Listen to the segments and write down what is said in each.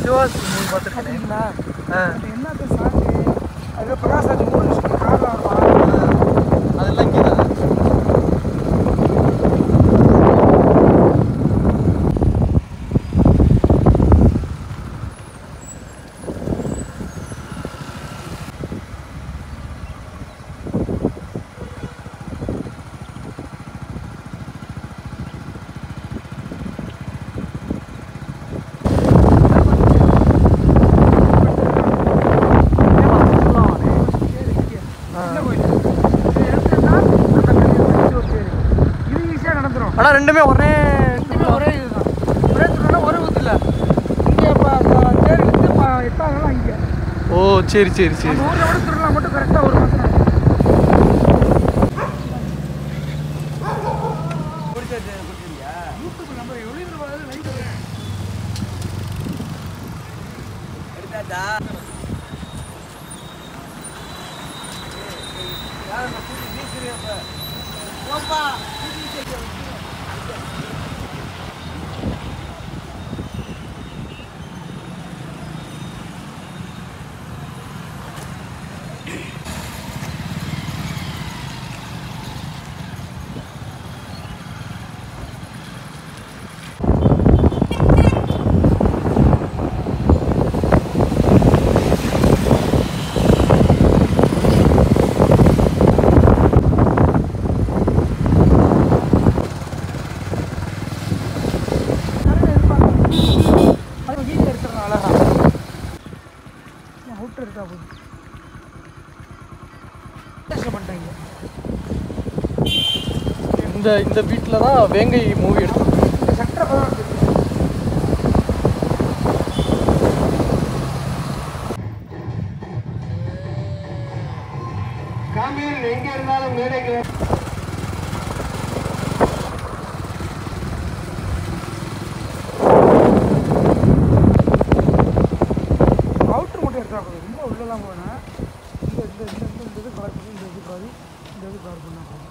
Siva's movie பார்த்துருக்கீங்களா? என்னது song அது பிரகாஷ் மூணு காரில் அதெல்லாம் இங்கே தான். ஆனால் ரெண்டுமே ஒரே இதுதான் ஒரே துறைனா ஒரு ஊத்துல இங்கே இப்போ தேர் இருந்து எட்டாங்கலாம் இங்கே. ஓ சரி சரி சரி. ஊரில் விட திருவிழா மட்டும் கரெக்டாக ஒரு மாதம் யூடியூப் நம்ம எழுதிருவாங்க லைட் எடுத்தாச்சா இந்த வீட்டில் தான் வேங்கை மூவி எடுத்தோம். எங்க இருந்தாலும் மேடைக்கு அவுட்ரு மட்டும் எடுத்தா போதும். ரொம்ப உள்ளலாம் போனேன். இந்த இது கவர் பண்ணி இந்த இது கவர் பண்ணா போதும்.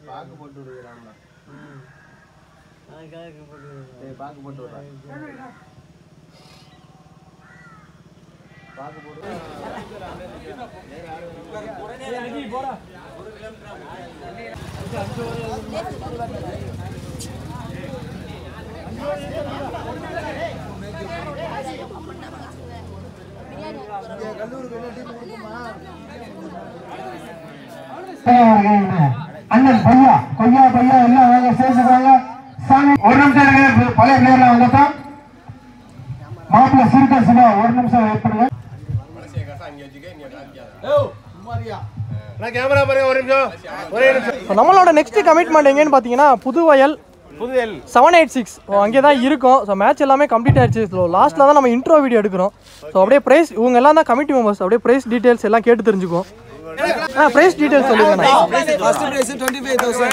பாக்கு போட்டு விடுறாங்களா? பாக்கு போட்டு விடுறாங்க. பாக்கு போட்டு அண்ணன் பையா எல்லாம் வாங்க சேர்ந்துக்கிறாங்க. சாமி ஒரு நிமிஷம் பழைய பிளேயர்ல வந்துட்டோம். மாப்பிள்ள சிறுக்கா சிவா ஒரு நிமிஷம் வெயிட் பண்ணுங்க. நம்மளோட நெக்ஸ்ட் கமிட்மெண்ட் எங்கன்னு பார்த்தீங்கன்னா புதுவயல் 786 அங்கே தான் இருக்கும். ஸோ மேட்ச் எல்லாமே கம்ப்ளீட் ஆயிடுச்சு. ஸோ லாஸ்ட்டில் தான் நம்ம இன்ட்ரோ வீடியோ எடுக்கிறோம். ஸோ அப்படியே ப்ரைஸ் இவங்க எல்லாம் தான் கமிட்டி மெம்பர்ஸ். அப்படியே ப்ரைஸ் டீட்டெயில்ஸ் எல்லாம் கேட்டு தெரிஞ்சுக்குவோம். ப்ரைஸ் டீட்டெயில்ஸ் சொல்லுங்க. ஃபர்ஸ்ட் பிரைஸ் 25000,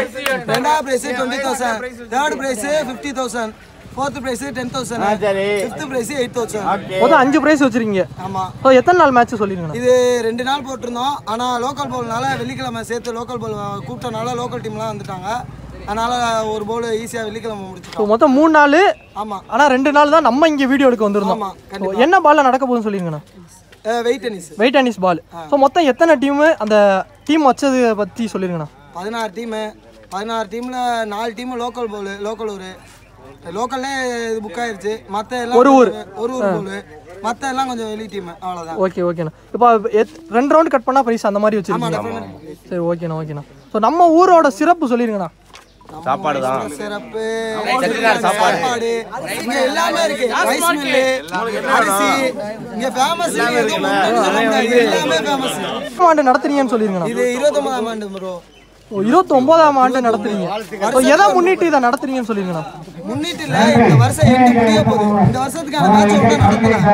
ரெண்டாவது prize 20000, third prize 50000, fourth prize 10000, fifth prize 8000. மொத்தம் 5 ப்ரைஸ் வச்சிருக்கீங்க. ஆமா. ஸோ எத்தனை நாள் மேட்ச் சொல்லிருங்க? இது 2 நாள் போட்டிருந்தோம். ஆனால் லோக்கல் பவுல்னால வெள்ளிக்கிழமை சேர்த்து லோக்கல் பவுல் கூப்பிட்டனால லோக்கல் டீம்லாம் வந்துட்டாங்க. அதனால ஒரு பவுல் ஈஸியாக வெள்ளிக்கிழமை முடிச்சிட்டோம். ஸோ மொத்தம் 3 நாள். ஆமாம். ஆனால் 2 நாள் தான் நம்ம இங்கே வீடியோ எடுக்க வந்திருந்தோம். ஆமாம். என்ன பால்ல நடக்க போகுதுன்னு சொல்லிருங்கண்ணா? Wait tennis ball. ஸோ மொத்தம் எத்தனை டீமு அந்த டீம் வச்சது பற்றி சொல்லிருங்கண்ணா? 16 டீமு. 16 டீமில் 4 டீமு லோக்கல் பவுல், லோக்கல் ஊர். லோக்கல்லே புக் ஆயிடுச்சு. மற்ற எல்லாம் ஒரு ஊர் பவுல், மற்ற எல்லாம் கொஞ்சம் வெளி டீம். அவ்வளோதான். ஓகேண்ணா. இப்போ 2 ரவுண்ட் கட் பண்ணால் ப்ரைஸ் அந்த மாதிரி வச்சுருக்கீங்க? சரி ஓகேண்ணா. ஸோ நம்ம ஊரோட சிறப்பு சொல்லிருங்கண்ணா. சாப்பாடு தான் சிறப்பு. சாப்பாடு இங்க எல்லாமே இருக்கு. ரைஸ் மில்லு, அரிசி இங்க ஃபேமஸ். எல்லாமே ஃபேமஸ். ஆண்டு நடத்துறீங்கன்னு சொல்லிருங்கண்ணா. இது 29ஆம் ஆண்டு ப்ரோ. 29ஆம் ஆண்டு நடத்துறீங்க. எதை முன்னிட்டு இதை நடத்துறீங்கன்னு சொல்லிருங்கண்ணா? முன்னிட்டு இல்ல இந்த வருஷம் எட்டு முடிய போகுது. இந்த வருஷத்துக்கான மேட்ச் ஒண்ணு நடத்தலாம்.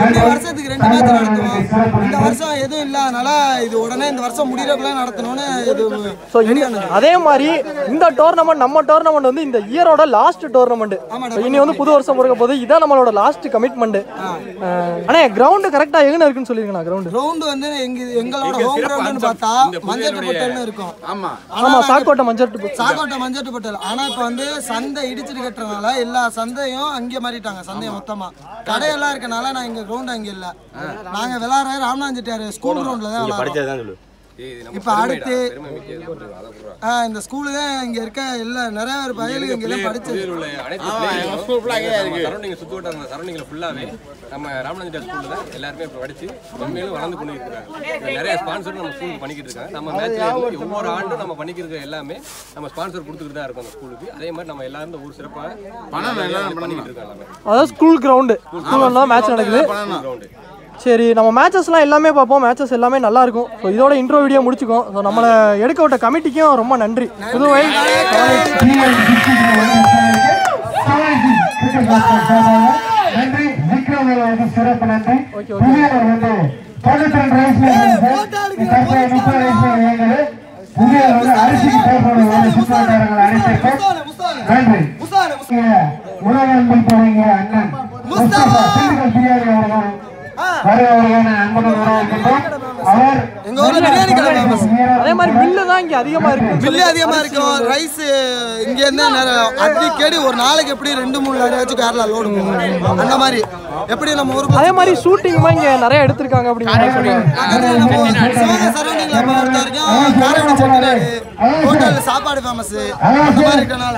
இந்த வருஷத்துக்கு 2 மேட்ச் நடத்துவோம். இந்த வருஷம் எதுவும் இல்லாதனால இது உடனே இந்த வருஷம் முடியறதுக்குள்ள நடத்தணும்னு இது. அதே மாதிரி இந்த டோர்னமெண்ட் நம்ம டோர்னமெண்ட் வந்து இந்த இயரோட லாஸ்ட் டோர்னமெண்ட். இனி வந்து புது வருஷம் பிறக்க போது இதான் நம்மளோட லாஸ்ட் கமிட்மெண்ட். ஆனா கிரவுண்ட் கரெக்டா எங்க இருக்குன்னு சொல்லிருக்கேன். கிரவுண்ட் வந்து எங்களோட ஹோம் கிரவுண்ட்னு பார்த்தா மஞ்சட்டுப்பட்டல்னு இருக்கும். ஆமா சாக்கோட்டை மஞ்சட்டுப்பட்டல். ஆனா இப்ப வந்து சந்தை இடிச்சிட்டு கட்டுறதுனால எல்லா சந்தையும் அங்கே மாறிட்டாங்க. சந்தையை மொத்தமா கடையெல்லாம் இருக்கனால நான் இங்க கிரவுண்ட் அங்க இல்ல. நாங்க விளையாடுற ராமநாதன் செட்டியார் ஸ்கூல் கிரவுண்ட்ல தான் விளையாடுறோம். இப்ப அடுத்து இந்த ஸ்கூலு தான் இங்க இருக்க எல்லா நிறைய பேர் பயிலுக்கு இங்க தான் படிச்சது. சரௌண்டிங்ல ஃபுல்லாவே நம்ம ராமநாதன் ஸ்கூல்ல தான் எல்லாருமே படிச்சு உண்மையிலும் வளர்ந்து பண்ணிட்டு இருக்காங்க. நிறைய ஸ்பான்சர் நம்ம ஸ்கூலுக்கு பண்ணிக்கிட்டு இருக்காங்க. நம்ம மேட்ச்ல ஒவ்வொரு ஆண்டும் நம்ம பண்ணிக்கிறது எல்லாமே நம்ம ஸ்பான்சர் கொடுத்துக்கிட்டு தான் இருக்கோம் அந்த ஸ்கூலுக்கு. அதே மாதிரி நம்ம எல்லாரும் ஊர் சிறப்பாக பணம் எல்லாம் பண்ணிக்கிட்டு இருக்காங்க. அதாவது ஸ்கூல் கிரவுண்டு மேட்ச் நடக்குது. சரி, நம்ம மேட்சஸ்லாம் எல்லாமே பார்ப்போம். மேட்சஸ் எல்லாமே நல்லா இருக்கும். ஸோ இதோட இன்ட்ரோ வீடியோ முடிச்சுக்கோம். ஸோ நம்மளை எடுக்க விட்ட கமிட்டிக்கும் ரொம்ப நன்றி. புதுவை நன்றி. விக்ரம் சிறப்பு நன்றி. அரிசிக்கு சுற்றுலாக்காரர்கள் அனைத்திற்கும் நன்றி. உணவு போறீங்க அண்ணன் பிரியாணி அவர்கள் அதே மாதிரி பில்லு தான் இங்க அதிகமா இருக்கு. பில்லு அதிகமா இருக்கும். ரைஸ் இங்க இருந்து அடிக்கடி ஒரு நாளைக்கு எப்படி 2-3 லாரியாச்சும் கேரளா லோடு போகும். அந்த மாதிரி எப்படி நம்ம ஊருக்கு அதே மாதிரி ஷூட்டிங்மா இங்க நிறைய எடுத்திருக்காங்க அப்படிங்கிற சரௌண்டிங்ல பொறுத்த வரைக்கும் காரைக்குடி செட்டிநாடு ஹோட்டல்ல சாப்பாடு ஃபேமஸ். அந்த மாதிரி இருக்கனால